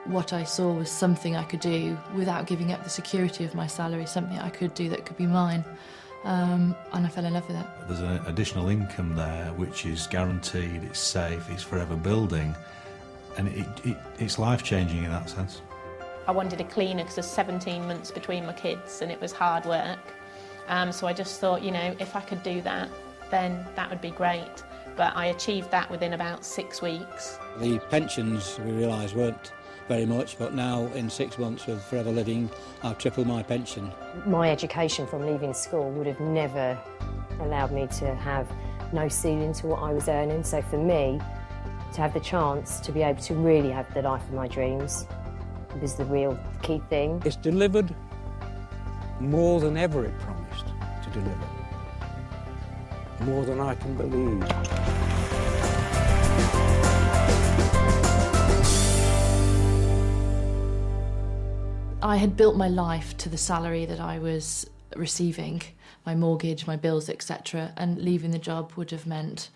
what I saw was something I could do without giving up the security of my salary, something I could do that could be mine. And I fell in love with it. There's an additional income there which is guaranteed, it's safe, it's forever building, and it's life-changing in that sense. I wanted a cleaner because there's 17 months between my kids and it was hard work. So I just thought, you know, if I could do that, then that would be great. But I achieved that within about 6 weeks. The pensions, we realised, weren't very much, but now in 6 months with Forever Living, I've tripled my pension. My education from leaving school would have never allowed me to have no ceiling to what I was earning. So for me, to have the chance to be able to really have the life of my dreams was the real key thing. It's delivered more than ever it promised to deliver. More than I can believe. I had built my life to the salary that I was receiving, my mortgage, my bills, etc., and leaving the job would have meant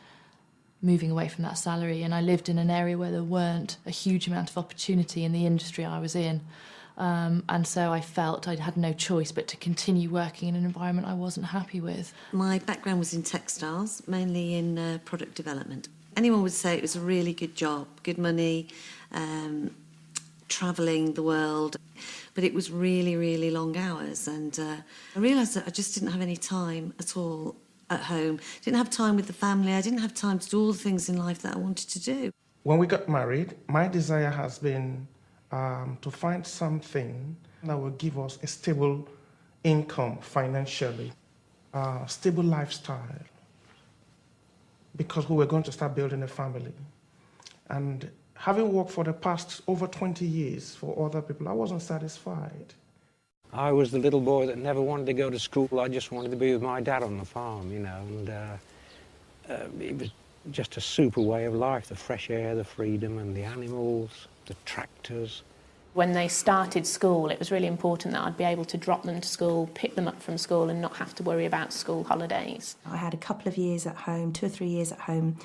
moving away from that salary. And I lived in an area where there weren't a huge amount of opportunity in the industry I was in. And so I felt I had no choice but to continue working in an environment I wasn't happy with. My background was in textiles, mainly in product development. Anyone would say it was a really good job, good money, travelling the world, but it was really, really long hours. And I realised that I just didn't have any time at all at home. Didn't have time with the family. I didn't have time to do all the things in life that I wanted to do. When we got married, my desire has been to find something that will give us a stable income financially, stable lifestyle, because we were going to start building a family. And having worked for the past over 20 years for other people, I wasn't satisfied. I was the little boy that never wanted to go to school. I just wanted to be with my dad on the farm, you know, and it was just a super way of life, the fresh air, the freedom, and the animals, the tractors. When they started school, it was really important that I'd be able to drop them to school, pick them up from school, and not have to worry about school holidays. I had a couple of years at home, 2 or 3 years at home,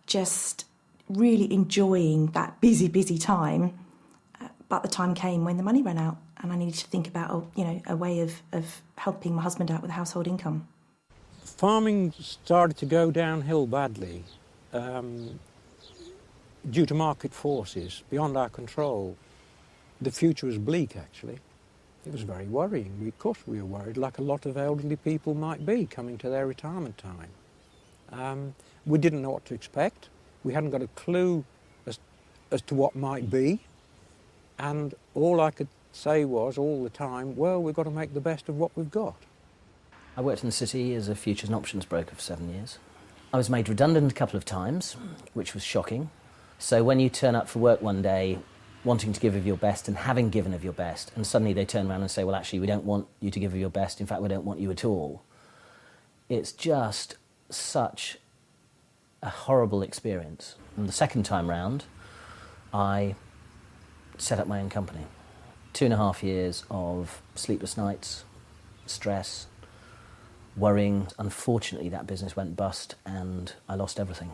just really enjoying that busy time. But the time came when the money ran out, and I needed to think about, a way of helping my husband out with household income. Farming started to go downhill badly due to market forces beyond our control. The future was bleak, actually. It was very worrying. Of course we were worried, like a lot of elderly people might be coming to their retirement time. We didn't know what to expect. We hadn't got a clue as to what might be. And all I could say was, all the time, well, we've got to make the best of what we've got. I worked in the city as a futures and options broker for 7 years. I was made redundant a couple of times, which was shocking. So when you turn up for work one day, wanting to give of your best and having given of your best, and suddenly they turn around and say, well, actually, we don't want you to give of your best. In fact, we don't want you at all. It's just such a horrible experience. And the second time round, I set up my own company. 2.5 years of sleepless nights, stress, worrying. Unfortunately, that business went bust and I lost everything.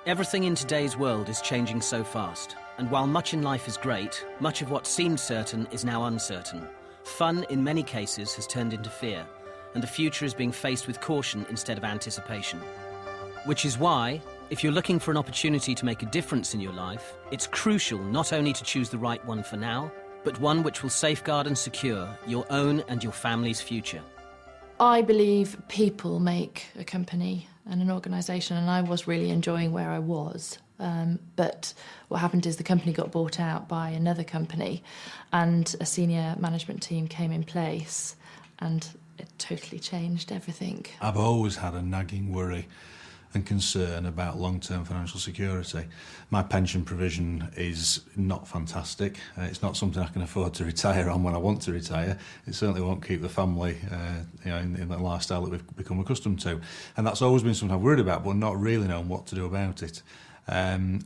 Everything in today's world is changing so fast. And while much in life is great, much of what seemed certain is now uncertain. Fun, in many cases, has turned into fear, and the future is being faced with caution instead of anticipation. Which is why, if you're looking for an opportunity to make a difference in your life, it's crucial not only to choose the right one for now, but one which will safeguard and secure your own and your family's future. I believe people make a company and an organisation, and I was really enjoying where I was. But what happened is the company got bought out by another company and a senior management team came in place and it totally changed everything. I've always had a nagging worry and concern about long-term financial security. My pension provision is not fantastic. It's not something I can afford to retire on when I want to retire. It certainly won't keep the family in the lifestyle that we've become accustomed to. And that's always been something I've worried about, but not really known what to do about it.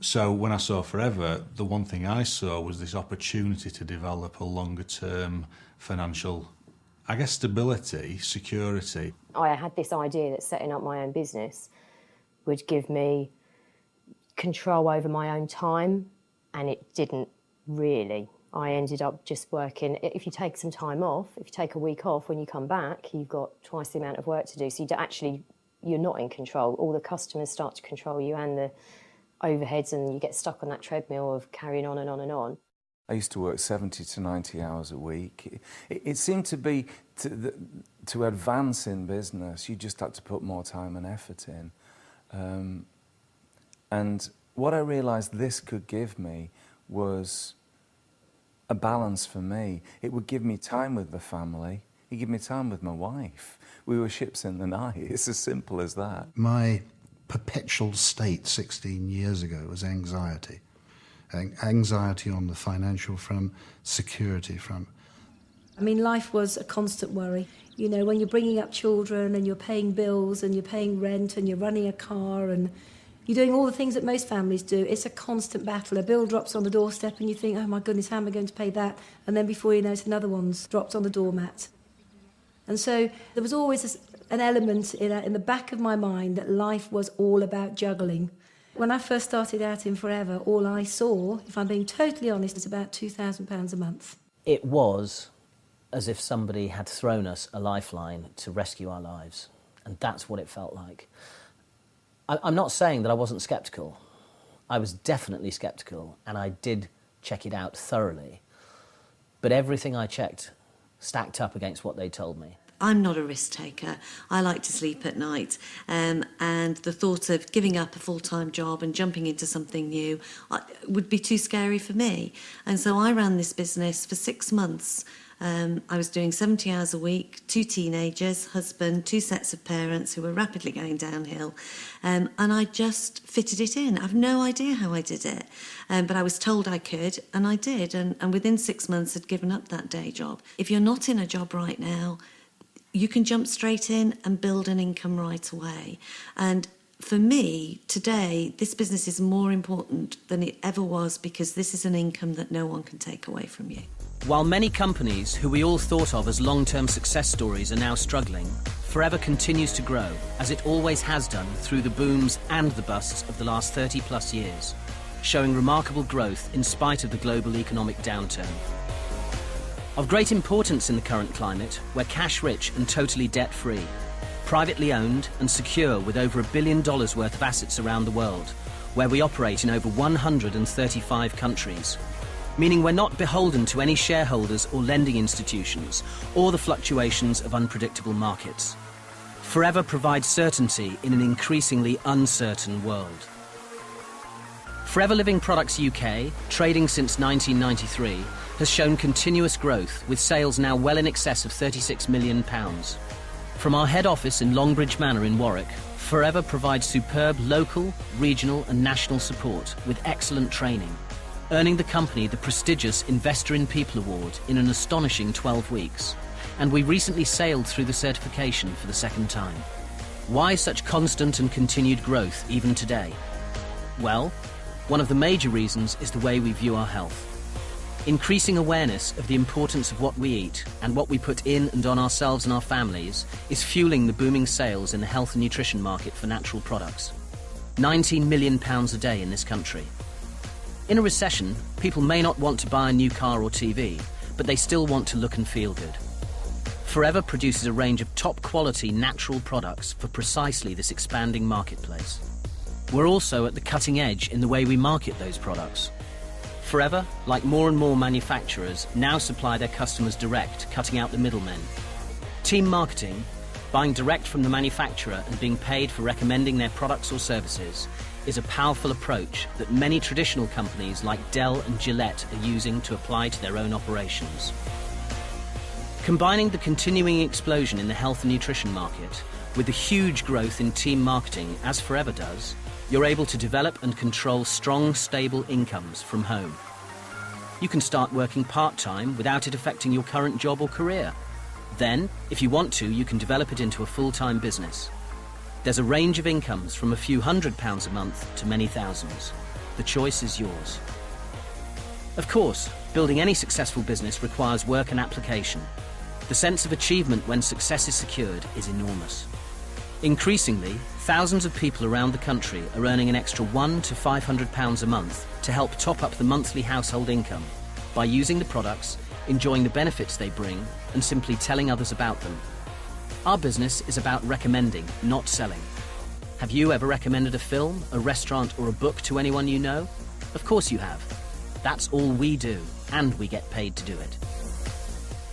So when I saw Forever, the one thing I saw was this opportunity to develop a longer-term financial, I guess, stability, security. I had this idea that setting up my own business would give me control over my own time, and it didn't really. I ended up just working, if you take some time off, if you take a week off, when you come back, you've got twice the amount of work to do. So you're not in control. All the customers start to control you and the overheads, and you get stuck on that treadmill of carrying on and on and on. I used to work 70 to 90 hours a week. It seemed to be, to advance in business, you just had to put more time and effort in. And what I realised this could give me was a balance for me. It would give me time with the family. It would give me time with my wife. We were ships in the night. It's as simple as that. My perpetual state 16 years ago was anxiety. Anxiety on the financial front, security front. I mean, life was a constant worry. You know, when you're bringing up children and you're paying bills and you're paying rent and you're running a car and you're doing all the things that most families do, it's a constant battle. A bill drops on the doorstep and you think, oh my goodness, how am I going to pay that? And then before you know it, another one's dropped on the doormat. And so there was always an element in the back of my mind that life was all about juggling. When I first started out in Forever, all I saw, if I'm being totally honest, was about £2,000 a month. It was as if somebody had thrown us a lifeline to rescue our lives. And that's what it felt like. I'm not saying that I wasn't sceptical. I was definitely sceptical, and I did check it out thoroughly. But everything I checked stacked up against what they told me. I'm not a risk taker. I like to sleep at night, and the thought of giving up a full-time job and jumping into something new would be too scary for me. And so I ran this business for 6 months. I was doing 70 hours a week, 2 teenagers, husband, 2 sets of parents who were rapidly going downhill, and I just fitted it in. I've no idea how I did it, but I was told I could, and I did, and within 6 months had given up that day job. If you're not in a job right now, you can jump straight in and build an income right away. And for me, today, this business is more important than it ever was, because this is an income that no one can take away from you. While many companies who we all thought of as long-term success stories are now struggling, Forever continues to grow, as it always has done through the booms and the busts of the last 30-plus years, showing remarkable growth in spite of the global economic downturn. Of great importance in the current climate, we're cash-rich and totally debt-free, privately owned and secure with over $1 billion worth of assets around the world, where we operate in over 135 countries, meaning we're not beholden to any shareholders or lending institutions or the fluctuations of unpredictable markets. Forever provides certainty in an increasingly uncertain world. Forever Living Products UK, trading since 1993, has shown continuous growth, with sales now well in excess of £36 million. From our head office in Longbridge Manor in Warwick, Forever provides superb local, regional and national support with excellent training, earning the company the prestigious Investor in People Award in an astonishing 12 weeks. And we recently sailed through the certification for the 2nd time. Why such constant and continued growth even today? Well, one of the major reasons is the way we view our health. Increasing awareness of the importance of what we eat and what we put in and on ourselves and our families is fueling the booming sales in the health and nutrition market for natural products. £19 million a day in this country. In a recession, people may not want to buy a new car or TV, but they still want to look and feel good. Forever produces a range of top-quality natural products for precisely this expanding marketplace. We're also at the cutting edge in the way we market those products. Forever, like more and more manufacturers, now supply their customers direct, cutting out the middlemen. Team marketing, buying direct from the manufacturer and being paid for recommending their products or services, is a powerful approach that many traditional companies like Dell and Gillette are using to apply to their own operations. Combining the continuing explosion in the health and nutrition market with the huge growth in team marketing, as Forever does, you're able to develop and control strong, stable incomes from home. You can start working part-time without it affecting your current job or career. Then, if you want to, you can develop it into a full-time business. There's a range of incomes from a few £100s a month to many thousands. The choice is yours. Of course, building any successful business requires work and application. The sense of achievement when success is secured is enormous. Increasingly, Thousands of people around the country are earning an extra £100 to £500 a month to help top up the monthly household income by using the products, enjoying the benefits they bring, and simply telling others about them. Our business is about recommending, not selling. Have you ever recommended a film, a restaurant, or a book to anyone you know? Of course you have. That's all we do, and we get paid to do it.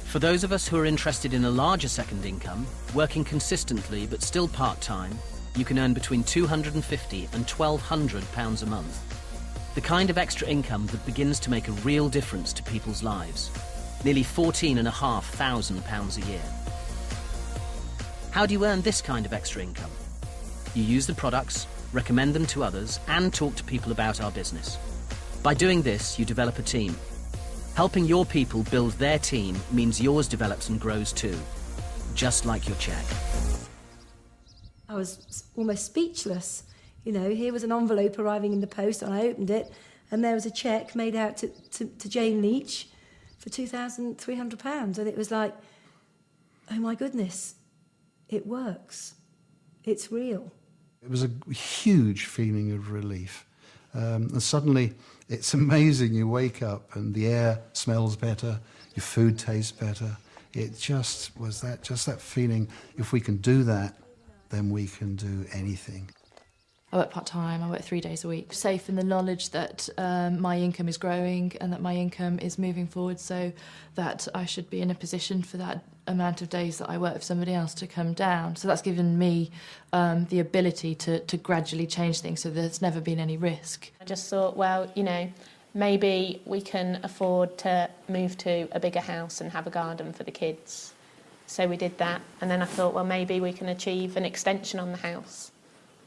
For those of us who are interested in a larger second income, working consistently but still part-time, you can earn between £250 and £1,200 a month. The kind of extra income that begins to make a real difference to people's lives. Nearly £14,500 a year. How do you earn this kind of extra income? You use the products, recommend them to others, and talk to people about our business. By doing this, you develop a team. Helping your people build their team means yours develops and grows too, just like your cheque. I was almost speechless. You know, here was an envelope arriving in the post, and I opened it, and there was a cheque made out to Jane Leach for £2,300. And it was like, oh my goodness, it works. It's real. It was a huge feeling of relief. And suddenly, it's amazing. You wake up and the air smells better, your food tastes better. It just was that feeling, if we can do that, then we can do anything. I work part-time, I work 3 days a week. Safe in the knowledge that my income is growing and that my income is moving forward, so that I should be in a position for that amount of days that I work for somebody else to come down. So that's given me the ability to gradually change things, so there's never been any risk. I just thought, well, you know, maybe we can afford to move to a bigger house and have a garden for the kids. So we did that, and then I thought, well, maybe we can achieve an extension on the house.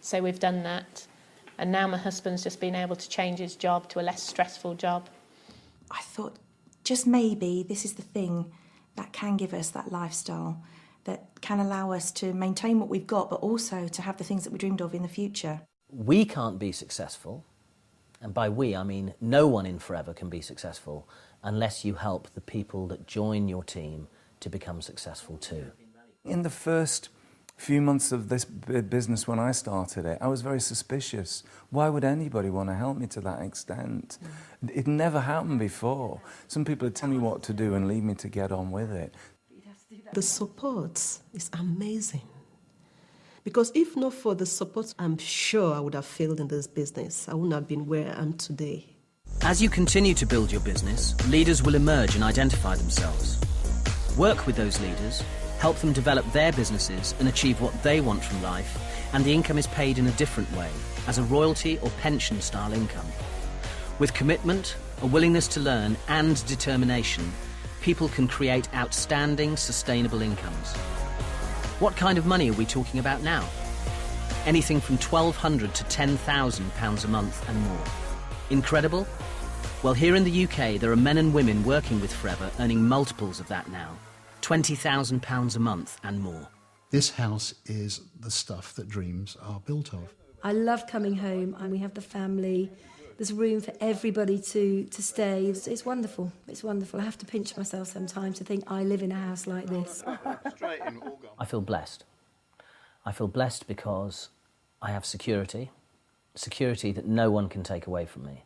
So we've done that, and now my husband's just been able to change his job to a less stressful job. I thought, just maybe this is the thing that can give us that lifestyle, that can allow us to maintain what we've got, but also to have the things that we dreamed of in the future. We can't be successful, and by we I mean no one in Forever can be successful unless you help the people that join your team to become successful too. In the first few months of this business when I started it, I was very suspicious. Why would anybody want to help me to that extent? It never happened before. Some people would tell me what to do and leave me to get on with it. The support is amazing. Because if not for the support, I'm sure I would have failed in this business. I wouldn't have been where I am today. As you continue to build your business, leaders will emerge and identify themselves. Work with those leaders, help them develop their businesses and achieve what they want from life, and the income is paid in a different way, as a royalty or pension style income. With commitment, a willingness to learn and determination, people can create outstanding, sustainable incomes. What kind of money are we talking about now? Anything from £1,200 to £10,000 a month and more. Incredible? Well, here in the UK, there are men and women working with Forever earning multiples of that now. £20,000 a month and more. This house is the stuff that dreams are built of. I love coming home, and we have the family. There's room for everybody to stay. It's wonderful. It's wonderful. I have to pinch myself sometimes to think I live in a house like this. I feel blessed. I feel blessed because I have security that no one can take away from me,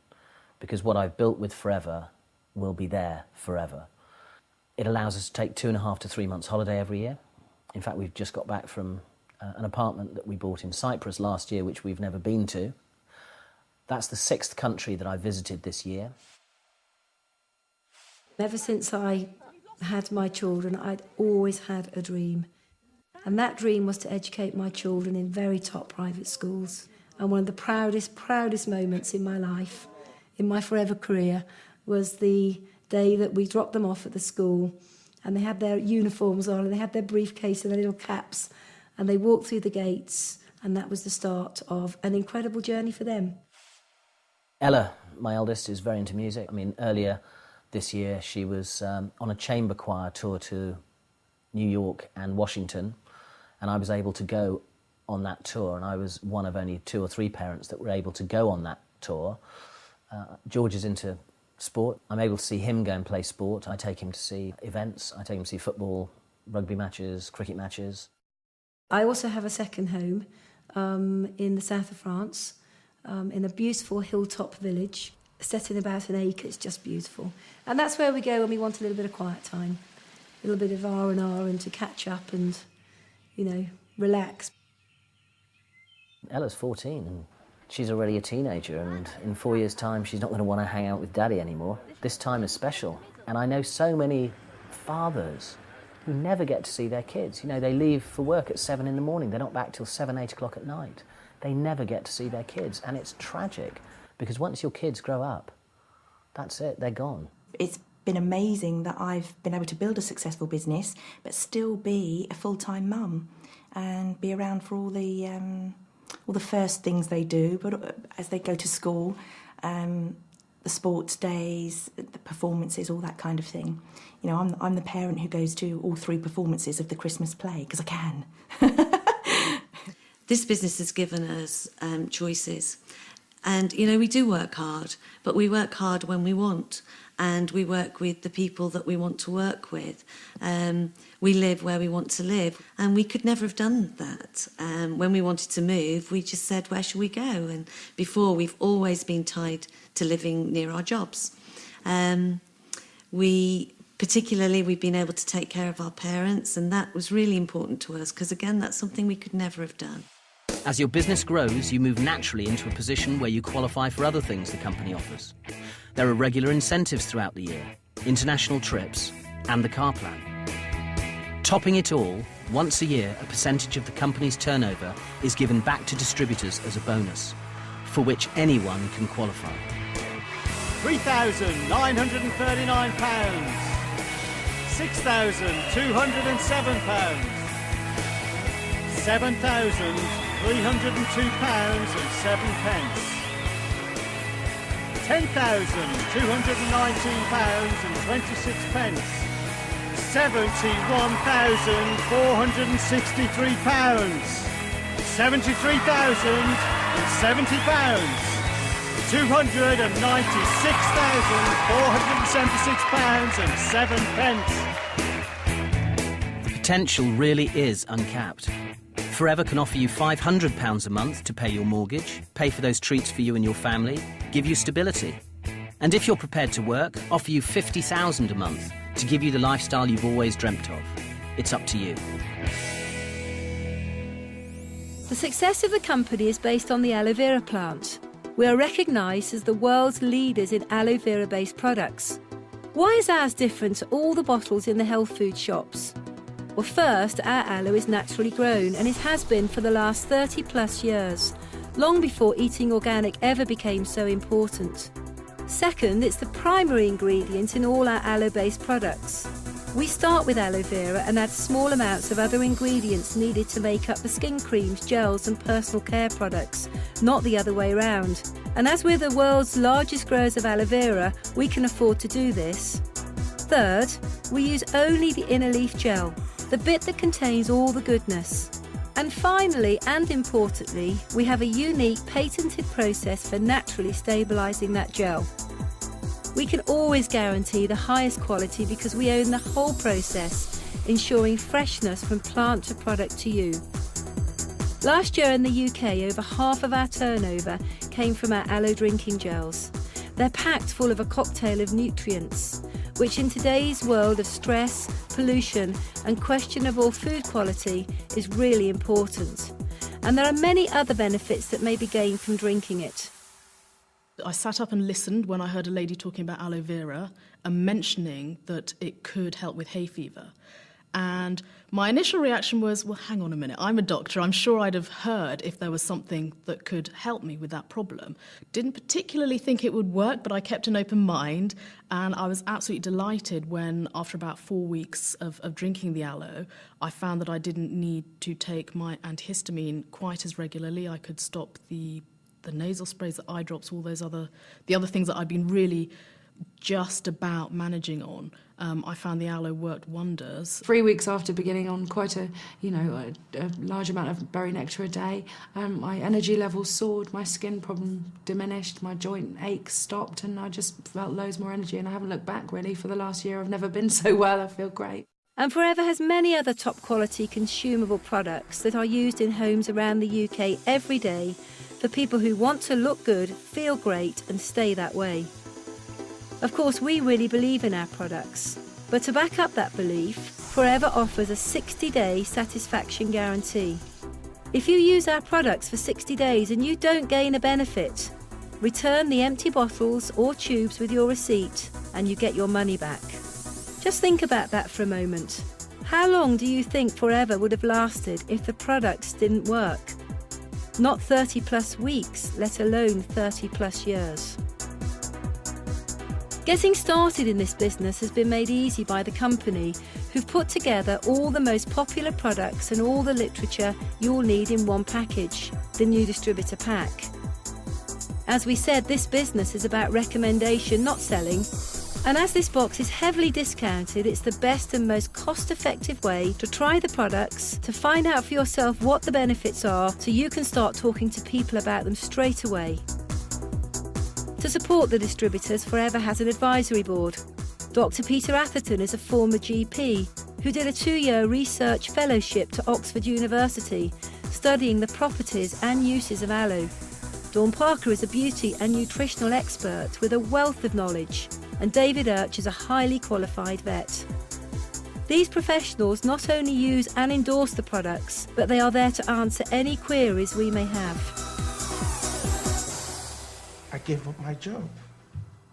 because what I've built with Forever will be there forever. It allows us to take 2.5 to 3 months holiday every year. In fact, we've just got back from an apartment that we bought in Cyprus last year, which we've never been to. That's the 6th country that I visited this year. Ever since I had my children, I'd always had a dream. And that dream was to educate my children in very top private schools. And one of the proudest moments in my life, in my Forever career, was the day that we dropped them off at the school, and they had their uniforms on, and they had their briefcase and their little caps, and they walked through the gates, and that was the start of an incredible journey for them. Ella, my eldest, is very into music. I mean, earlier this year she was on a chamber choir tour to New York and Washington, and I was able to go on that tour, and I was one of only 2 or 3 parents that were able to go on that tour. George is into sport. I'm able to see him go and play sport. I take him to see events. I take him to see football, rugby matches, cricket matches. I also have a second home. in the south of France, in a beautiful hilltop village set in about an acre. It's just beautiful. And that's where we go when we want a little bit of quiet time, a little bit of R&R and to catch up and, you know, relax. Ella's 14 and she's already a teenager, and in 4 years' time she's not going to want to hang out with Daddy anymore. This time is special, and I know so many fathers who never get to see their kids. You know, they leave for work at 7 in the morning, they're not back till 7, 8 o'clock at night. They never get to see their kids, and it's tragic, because once your kids grow up, that's it, they're gone. It's been amazing that I've been able to build a successful business but still be a full-time mum and be around for all the first things they do, but as they go to school, the sports days, the performances, all that kind of thing. You know, I'm the parent who goes to all 3 performances of the Christmas play, because I can. This business has given us choices. And, you know, we do work hard, but we work hard when we want, and we work with the people that we want to work with. We live where we want to live, and we could never have done that. When we wanted to move, we just said, where should we go? And before, we've always been tied to living near our jobs. Particularly, we've been able to take care of our parents, and that was really important to us, because, again, that's something we could never have done. As your business grows, you move naturally into a position where you qualify for other things the company offers. There are regular incentives throughout the year, international trips, and the car plan. Topping it all, once a year, a percentage of the company's turnover is given back to distributors as a bonus, for which anyone can qualify. £3,939, £6,207, £7,302.07, £10,219.26, £71,463, £73,070, £296,476.07. The potential really is uncapped. Forever can offer you £500 a month to pay your mortgage, pay for those treats for you and your family, give you stability. And if you're prepared to work, offer you £50,000 a month to give you the lifestyle you've always dreamt of. It's up to you. The success of the company is based on the aloe vera plant. We are recognised as the world's leaders in aloe vera-based products. Why is ours different to all the bottles in the health food shops? Well, first, our aloe is naturally grown, and it has been for the last 30 plus years, long before eating organic ever became so important. Second, it's the primary ingredient in all our aloe-based products. We start with aloe vera and add small amounts of other ingredients needed to make up the skin creams, gels and personal care products, not the other way around. And as we're the world's largest growers of aloe vera, we can afford to do this. Third, we use only the inner leaf gel, the bit that contains all the goodness. And finally, and importantly, we have a unique patented process for naturally stabilising that gel. We can always guarantee the highest quality because we own the whole process, ensuring freshness from plant to product to you. Last year in the UK, over half of our turnover came from our aloe drinking gels. They're packed full of a cocktail of nutrients, which in today's world of stress, pollution and questionable food quality is really important. And there are many other benefits that may be gained from drinking it. I sat up and listened when I heard a lady talking about aloe vera and mentioning that it could help with hay fever. And my initial reaction was, well, hang on a minute, I'm a doctor, I'm sure I'd have heard if there was something that could help me with that problem. Didn't particularly think it would work, but I kept an open mind, and I was absolutely delighted when, after about 4 weeks of drinking the aloe, I found that I didn't need to take my antihistamine quite as regularly. I could stop the nasal sprays, the eye drops, all those the other things that I'd been really just about managing on. I found the aloe worked wonders. 3 weeks after beginning on quite a large amount of berry nectar a day, my energy levels soared, my skin problem diminished, my joint aches stopped, and I just felt loads more energy, and I haven't looked back really for the last year. I've never been so well. I feel great. And Forever has many other top-quality consumable products that are used in homes around the UK every day for people who want to look good, feel great and stay that way. Of course, we really believe in our products, but to back up that belief, Forever offers a 60-day satisfaction guarantee. If you use our products for 60 days and you don't gain a benefit, return the empty bottles or tubes with your receipt and you get your money back. Just think about that for a moment. How long do you think Forever would have lasted if the products didn't work? Not 30 plus weeks, let alone 30 plus years. Getting started in this business has been made easy by the company, who've put together all the most popular products and all the literature you'll need in one package, the new distributor pack. As we said, this business is about recommendation, not selling. And as this box is heavily discounted, it's the best and most cost-effective way to try the products, to find out for yourself what the benefits are, so you can start talking to people about them straight away. To support the distributors, Forever has an advisory board. Dr. Peter Atherton is a former GP who did a 2-year research fellowship to Oxford University, studying the properties and uses of aloe. Dawn Parker is a beauty and nutritional expert with a wealth of knowledge, and David Urch is a highly qualified vet. These professionals not only use and endorse the products, but they are there to answer any queries we may have. I gave up my job.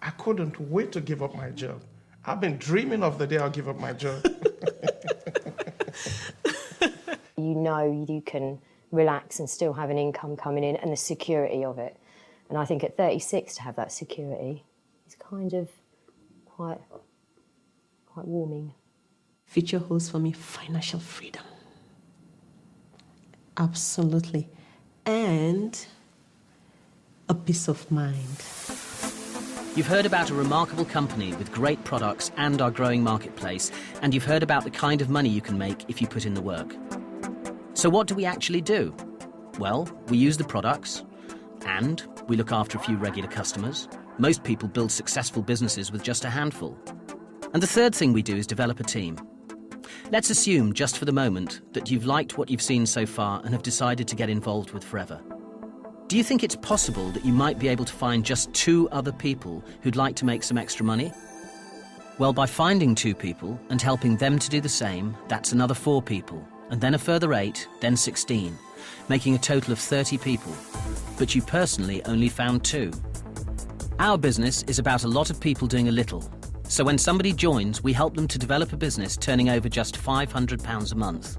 I couldn't wait to give up my job. I've been dreaming of the day I'll give up my job. You know you can relax and still have an income coming in and the security of it. And I think at 36 to have that security is kind of quite warming. Future holds for me financial freedom. Absolutely. And a peace of mind. You've heard about a remarkable company with great products and our growing marketplace, and you've heard about the kind of money you can make if you put in the work. So what do we actually do? Well, we use the products, and we look after a few regular customers. Most people build successful businesses with just a handful. And the third thing we do is develop a team. Let's assume, just for the moment, that you've liked what you've seen so far and have decided to get involved with Forever. Do you think it's possible that you might be able to find just 2 other people who'd like to make some extra money? Well, by finding 2 people and helping them to do the same, that's another 4 people, and then a further 8, then 16, making a total of 30 people. But you personally only found 2. Our business is about a lot of people doing a little. So when somebody joins, we help them to develop a business turning over just £500 a month,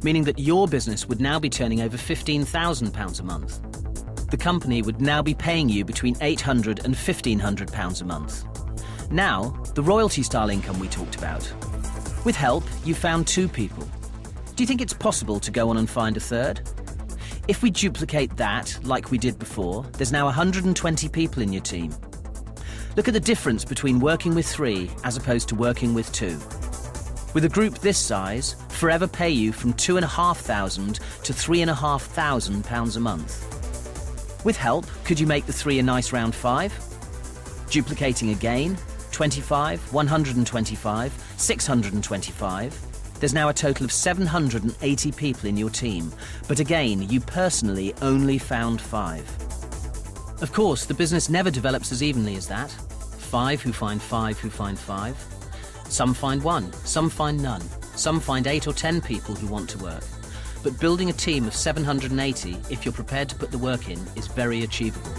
meaning that your business would now be turning over £15,000 a month. The company would now be paying you between £800 and £1,500 a month. Now, the royalty-style income we talked about. With help, you found 2 people. Do you think it's possible to go on and find a third? If we duplicate that, like we did before, there's now 120 people in your team. Look at the difference between working with 3 as opposed to working with 2. With a group this size, Forever pay you from £2,500 to £3,500 a month. With help, could you make the 3 a nice round 5? Duplicating again, 25, 125, 625. There's now a total of 780 people in your team, but again, you personally only found 5. Of course, the business never develops as evenly as that. 5 who find 5 who find 5. Some find 1, some find none. Some find 8 or 10 people who want to work. But building a team of 780, if you're prepared to put the work in, is very achievable.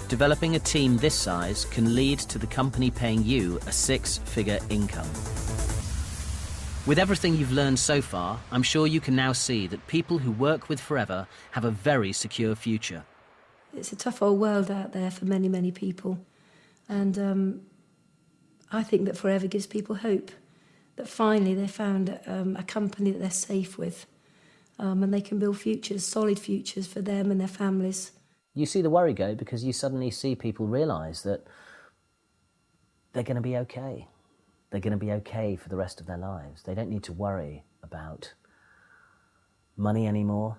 Developing a team this size can lead to the company paying you a 6-figure income. With everything you've learned so far, I'm sure you can now see that people who work with Forever have a very secure future. It's a tough old world out there for many, many people. And I think that Forever gives people hope, that finally they found a company that they're safe with, and they can build futures, solid futures for them and their families. You see the worry go because you suddenly see people realise that they're going to be okay. They're going to be okay for the rest of their lives. They don't need to worry about money anymore.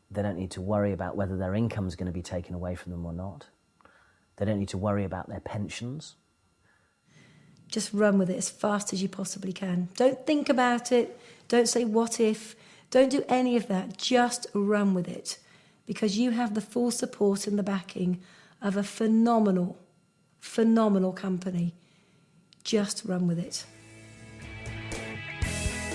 They don't need to worry about whether their income's going to be taken away from them or not. They don't need to worry about their pensions. just run with it as fast as you possibly can. Don't think about it. Don't say what if. Don't do any of that. Just run with it, because you have the full support and the backing of a phenomenal, phenomenal company. Just run with it.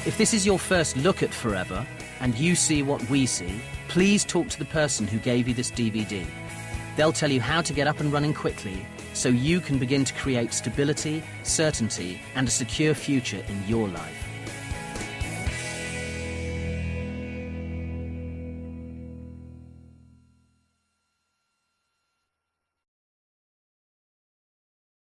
If this is your first look at Forever and you see what we see, please talk to the person who gave you this DVD. They'll tell you how to get up and running quickly so you can begin to create stability, certainty and a secure future in your life.